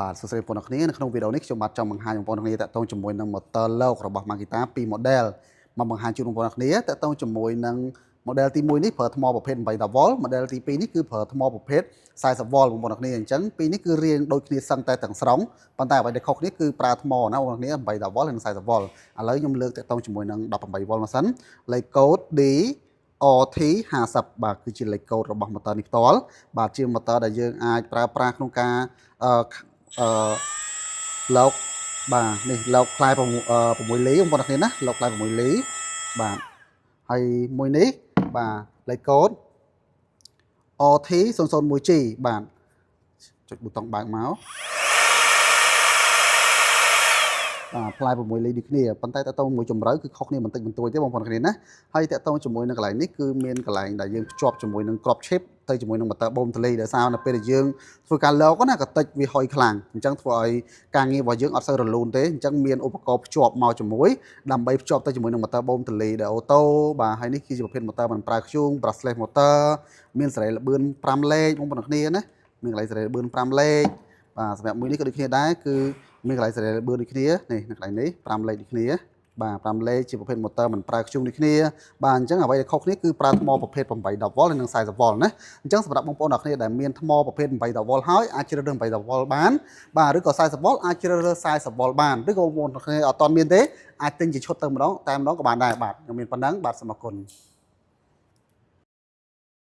បាទសួស្តីបងប្អូនគ្នានៅក្នុងវីដេអូនេះខ្ញុំបាទចង់បង្ហាញបងប្អូនគ្នាតាក់ទងជាមួយនឹង motor លោករបស់ Makita ពីរ model មកបង្ហាញជូនបងប្អូនគ្នាតាក់ទងជាមួយនឹង model ទី1នេះប្រើថ្មប្រភេទ 8V model ទី2នេះគឺប្រើថ្មប្រភេទ 40V បងប្អូនគ្នាអញ្ចឹងពីរនេះគឺរៀងដូចគ្នាសឹងតែទាំងស្រុងប៉ុន្តែអ្វីដែលខុសគ្នាគឺប្រើថ្មណាបងប្អូនគ្នា 8V និង 40V ឥឡូវខ្ញុំលើកតាក់ទងជាមួយនឹង 18V មកសិនលេខកូដ D OT50 បាទគឺជាលេខកូដរបស់ motor នេះផ្ទាល់បាទជា motor ដែលយើងអាចប្រើប្រាស់ក្នុងការលោកបាទនេះលោកផ្លែ6លីបងប្អូនគ្នាណាលោកផ្លែ6លីបាទហើយមួយនេះបាទលេខកូដ OT001G បាទចុចប៊ូតុងបើកមកបាទផ្លែ6លីដូចគ្នាប៉ុន្តែតើតើមួយជំរឿគឺខុសគ្នាបន្តិចបន្តួចទេបងប្អូនគ្នាណាហើយតើតើជាមួយនឹងកន្លែងនេះគឺមានកន្លែងដែលយើងភ្ជាប់ជាមួយនឹងក្រប chip ទៅជាមួយនឹង motor បូមទលីដែលសារនៅពេលដែលយើងធ្វើការលោកណាក៏តិចវាហុយខ្លាំងអញ្ចឹងធ្វើឲ្យការងាររបស់យើងអត់សូវរលូនទេអញ្ចឹងមានឧបករណ៍ភ្ជាប់មកជាមួយដើម្បីភ្ជាប់ទៅជាមួយនឹង motor បូមទលីដែលអូតូបាទហើយនេះគឺជាប្រភេទ motor មិនប្រើធ្យូង brushless motor មានសេរីល្បឿន5លេខបងប្អូនគ្នាណាមានកន្លែងសេរីល្បឿន5លេខបាទសម្រាប់មួយនេះក៏ដូចគ្នាដែរគឺមានកន្លែងសេរីល្បឿនដូចគ្នានេះនៅកន្លែងនេះ5លេខដូចគ្នាបាទ5លេខជាប្រភេទ motor មិនប្រើធ្យូងដូចគ្នាបាទអញ្ចឹងអ្វីដែលខុសគ្នាគឺប្រើថ្មប្រភេទ 8V និង 40V ណាអញ្ចឹងសម្រាប់បងប្អូនអ្នកគ្នាដែលមានថ្មប្រភេទ 8V ហើយអាចជ្រើសរើស 8V បានបាទឬក៏ 40V អាចជ្រើសរើស 40V បានឬក៏បងប្អូនអ្នកគ្នាអត់ទាន់មានទេអាចទិញជាឈុតទៅម្ដងតែម្ដងក៏បានដែរបាទខ្ញុំមានប៉ុណ្ណឹងបាទសូមអរគុណ